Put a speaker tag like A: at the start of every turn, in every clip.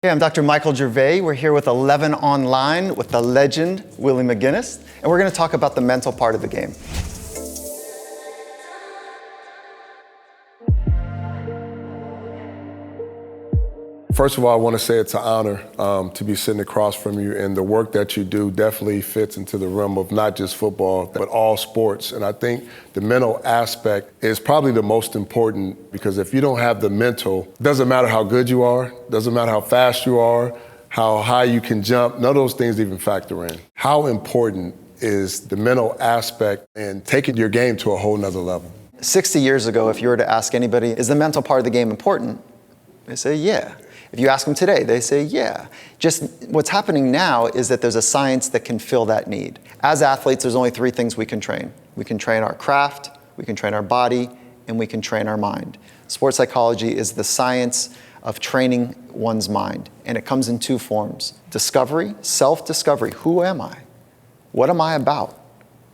A: Hey, I'm Dr. Michael Gervais. We're here with 11 Online with the legend, Willie McGinnis, and we're going to talk about the mental part of the game.
B: First of all, I want to say it's an honor to be sitting across from you, and the work that you do definitely fits into the realm of not just football, but all sports. And I think the mental aspect is probably the most important, because if you don't have the mental, it doesn't matter how good you are, doesn't matter how fast you are, how high you can jump, none of those things even factor in. How important is the mental aspect and taking your game to a whole nother level?
A: 60 years ago, if you were to ask anybody, is the mental part of the game important? They say, yeah. If you ask them today, they say, yeah. Just what's happening now is that there's a science that can fill that need. As athletes, there's only three things we can train. We can train our craft, we can train our body, and we can train our mind. Sports psychology is the science of training one's mind, and it comes in two forms. Discovery, self-discovery. Who am I? What am I about?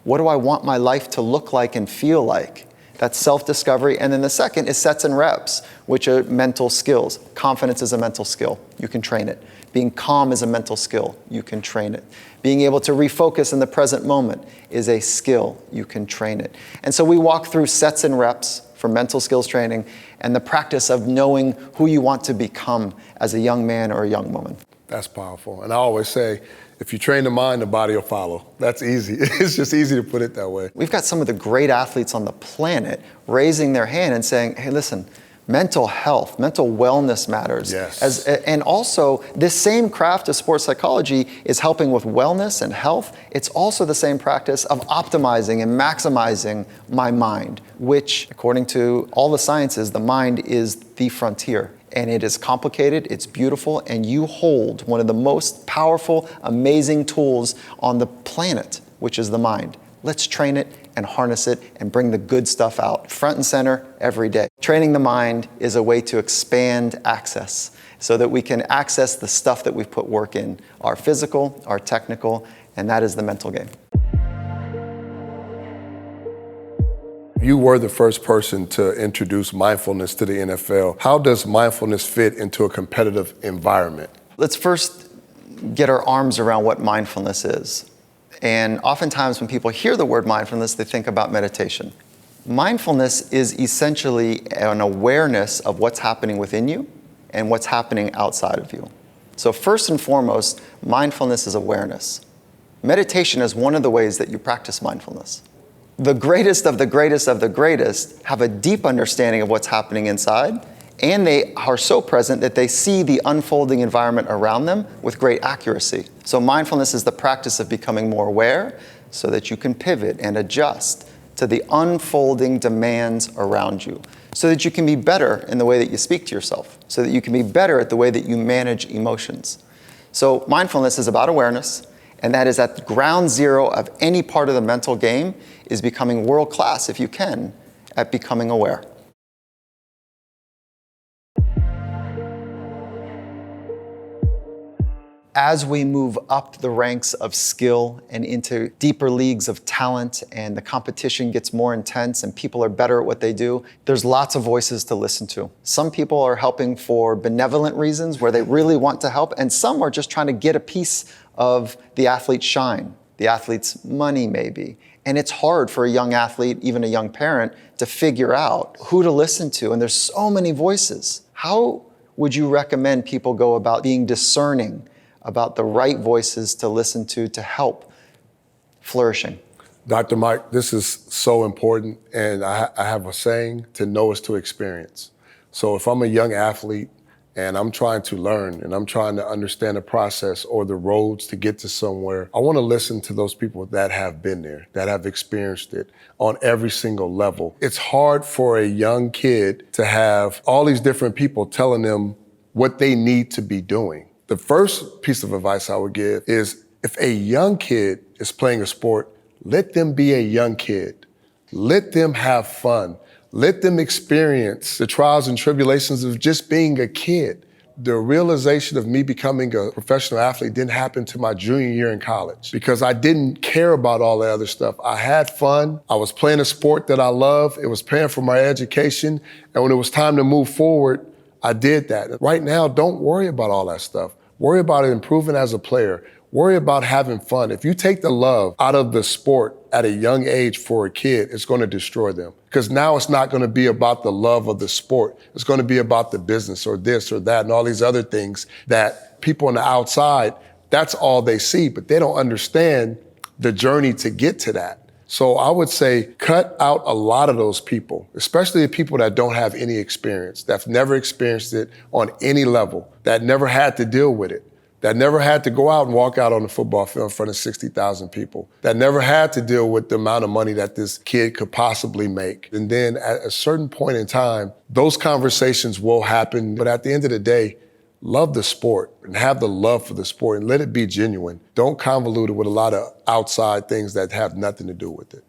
A: What do I want my life to look like and feel like? That's self-discovery. And then the second is sets and reps, which are mental skills. Confidence is a mental skill. You can train it. Being calm is a mental skill. You can train it. Being able to refocus in the present moment is a skill. You can train it. And so we walk through sets and reps for mental skills training and the practice of knowing who you want to become as a young man or a young woman.
B: That's powerful. And I always say, if you train the mind, the body will follow. That's easy. It's just easy to put it that way.
A: We've got some of the great athletes on the planet raising their hand and saying, hey, listen, mental health, mental wellness matters.
B: Yes.
A: And also, this same craft of sports psychology is helping with wellness and health. It's also the same practice of optimizing and maximizing my mind, which, according to all the sciences, the mind is the frontier. And it is complicated, it's beautiful, and you hold one of the most powerful, amazing tools on the planet, which is the mind. Let's train it and harness it and bring the good stuff out front and center every day. Training the mind is a way to expand access so that we can access the stuff that we've put work in, our physical, our technical, and that is the mental game.
B: You were the first person to introduce mindfulness to the NFL. How does mindfulness fit into a competitive environment?
A: Let's first get our arms around what mindfulness is. And oftentimes when people hear the word mindfulness, they think about meditation. Mindfulness is essentially an awareness of what's happening within you and what's happening outside of you. So first and foremost, mindfulness is awareness. Meditation is one of the ways that you practice mindfulness. The greatest of the greatest of the greatest have a deep understanding of what's happening inside, and they are so present that they see the unfolding environment around them with great accuracy. So mindfulness is the practice of becoming more aware so that you can pivot and adjust to the unfolding demands around you, so that you can be better in the way that you speak to yourself, so that you can be better at the way that you manage emotions. So mindfulness is about awareness, and that is at the ground zero of any part of the mental game is becoming world class, if you can, at becoming aware. As we move up the ranks of skill and into deeper leagues of talent and the competition gets more intense and people are better at what they do, there's lots of voices to listen to. Some people are helping for benevolent reasons where they really want to help, and some are just trying to get a piece of the athlete's shine, the athlete's money maybe. And it's hard for a young athlete, even a young parent, to figure out who to listen to. And there's so many voices. How would you recommend people go about being discerning about the right voices to listen to help flourishing?
B: Dr. Mike, this is so important, and I have a saying, to know is to experience. So if I'm a young athlete and I'm trying to learn and I'm trying to understand the process or the roads to get to somewhere, I want to listen to those people that have been there, that have experienced it on every single level. It's hard for a young kid to have all these different people telling them what they need to be doing. The first piece of advice I would give is, if a young kid is playing a sport, let them be a young kid. Let them have fun. Let them experience the trials and tribulations of just being a kid. The realization of me becoming a professional athlete didn't happen to my junior year in college because I didn't care about all the other stuff. I had fun. I was playing a sport that I love. It was paying for my education. And when it was time to move forward, I did that. Right now, don't worry about all that stuff. Worry about improving as a player. Worry about having fun. If you take the love out of the sport at a young age for a kid, it's going to destroy them. Because now it's not going to be about the love of the sport. It's going to be about the business or this or that and all these other things that people on the outside, that's all they see, but they don't understand the journey to get to that. So I would say cut out a lot of those people, especially the people that don't have any experience, that've never experienced it on any level, that never had to deal with it, that never had to go out and walk out on the football field in front of 60,000 people, that never had to deal with the amount of money that this kid could possibly make. And then at a certain point in time, those conversations will happen. But at the end of the day, love the sport and have the love for the sport and let it be genuine. Don't convolute it with a lot of outside things that have nothing to do with it.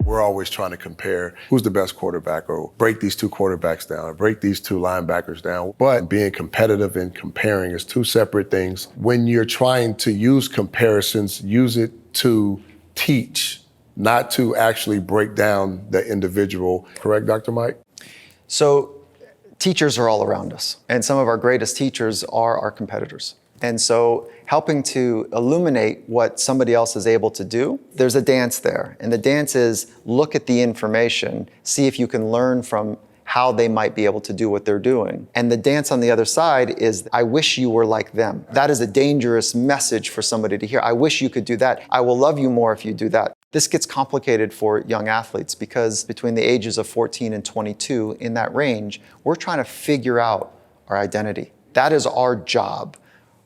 B: We're always trying to compare who's the best quarterback or break these two quarterbacks down or break these two linebackers down. But being competitive and comparing is two separate things. When you're trying to use comparisons, use it to teach, not to actually break down the individual. Correct, Dr. Mike?
A: So teachers are all around us, and some of our greatest teachers are our competitors. And so helping to illuminate what somebody else is able to do, there's a dance there. And the dance is look at the information, see if you can learn from how they might be able to do what they're doing. And the dance on the other side is, I wish you were like them. That is a dangerous message for somebody to hear. I wish you could do that. I will love you more if you do that. This gets complicated for young athletes because between the ages of 14 and 22, in that range, we're trying to figure out our identity. That is our job.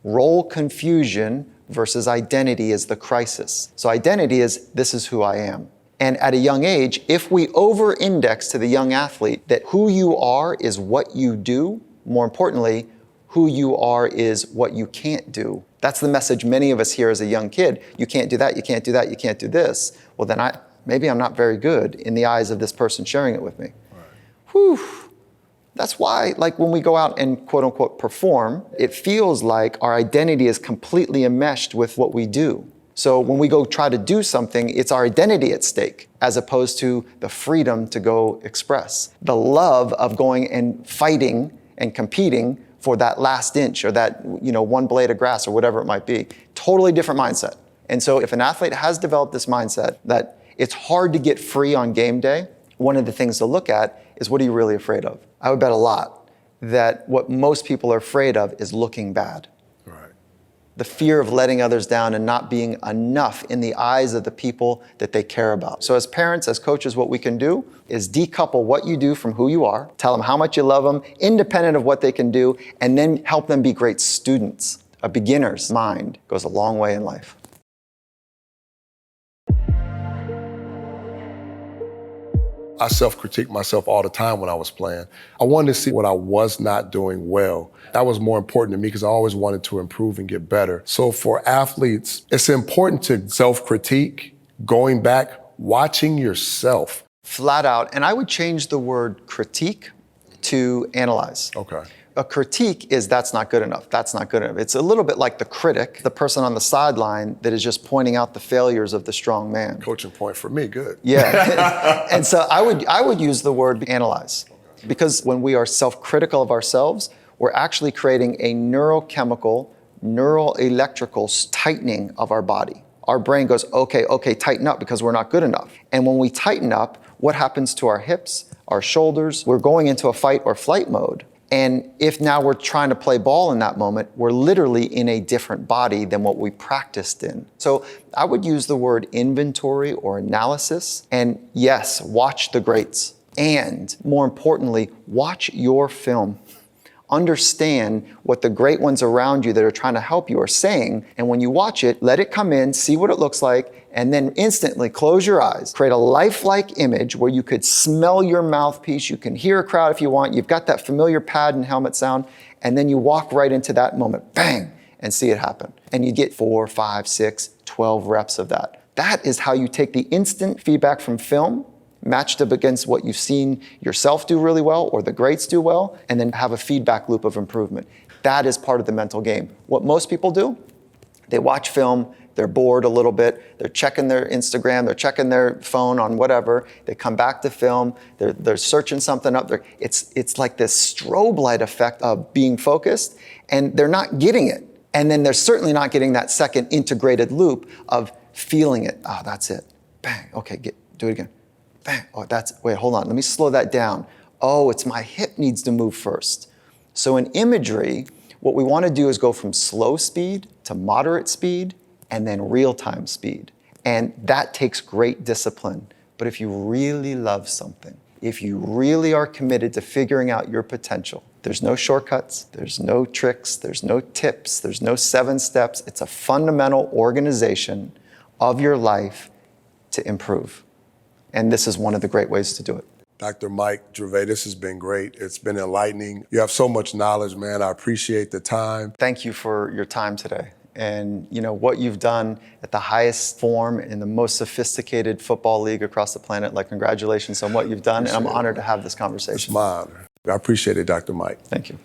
A: Role confusion versus identity is the crisis. So identity is, this is who I am. And at a young age, if we over-index to the young athlete that who you are is what you do, more importantly, who you are is what you can't do. That's the message many of us hear as a young kid. You can't do that, you can't do that, you can't do this. Well, then maybe I'm not very good in the eyes of this person sharing it with me. Right. Whew. That's why, like when we go out and quote unquote perform, it feels like our identity is completely enmeshed with what we do. So when we go try to do something, it's our identity at stake, as opposed to the freedom to go express. The love of going and fighting and competing for that last inch or that, one blade of grass or whatever it might be. Totally different mindset. And so if an athlete has developed this mindset that it's hard to get free on game day, one of the things to look at is, what are you really afraid of? I would bet a lot that what most people are afraid of is looking bad.
B: Right.
A: The fear of letting others down and not being enough in the eyes of the people that they care about. So as parents, as coaches, what we can do is decouple what you do from who you are, tell them how much you love them, independent of what they can do, and then help them be great students. A beginner's mind goes a long way in life.
B: I self-critiqued myself all the time when I was playing. I wanted to see what I was not doing well. That was more important to me because I always wanted to improve and get better. So for athletes, it's important to self-critique, going back, watching yourself.
A: Flat out, and I would change the word critique to analyze.
B: Okay.
A: A critique is, that's not good enough, that's not good enough. It's a little bit like the critic, the person on the sideline that is just pointing out the failures of the strong man.
B: Coaching point for me, good.
A: Yeah, and so I would use the word analyze, because when we are self-critical of ourselves, we're actually creating a neurochemical, neuroelectrical tightening of our body. Our brain goes, okay, tighten up because we're not good enough. And when we tighten up, what happens to our hips, our shoulders? We're going into a fight or flight mode. And if now we're trying to play ball in that moment, we're literally in a different body than what we practiced in. So I would use the word inventory or analysis. And yes, watch the greats. And more importantly, watch your film. Understand what the great ones around you that are trying to help you are saying. And when you watch it, let it come in, see what it looks like, and then instantly close your eyes. Create a lifelike image where you could smell your mouthpiece, you can hear a crowd if you want, you've got that familiar pad and helmet sound, and then you walk right into that moment, bang, and see it happen. And you get 4, 5, 6, 12 reps of that. That is how you take the instant feedback from film, matched up against what you've seen yourself do really well or the greats do well, and then have a feedback loop of improvement. That is part of the mental game. What most people do, they watch film, they're bored a little bit, they're checking their Instagram, they're checking their phone on whatever, they come back to film, they're searching something up. It's like this strobe light effect of being focused, and they're not getting it. And then they're certainly not getting that second integrated loop of feeling it. Oh, that's it. Bang. Okay, do it again. Bang. Oh, wait, hold on. Let me slow that down. Oh, it's my hip needs to move first. So in imagery, what we want to do is go from slow speed to moderate speed and then real-time speed. And that takes great discipline. But if you really love something, if you really are committed to figuring out your potential, there's no shortcuts, there's no tricks, there's no tips, there's no 7 steps. It's a fundamental organization of your life to improve. And this is one of the great ways to do it.
B: Dr. Mike Gervais, this has been great. It's been enlightening. You have so much knowledge, man. I appreciate the time.
A: Thank you for your time today. And what you've done at the highest form in the most sophisticated football league across the planet, congratulations on what you've done. And I'm honored to have this conversation.
B: It's my honor. I appreciate it, Dr. Mike.
A: Thank you.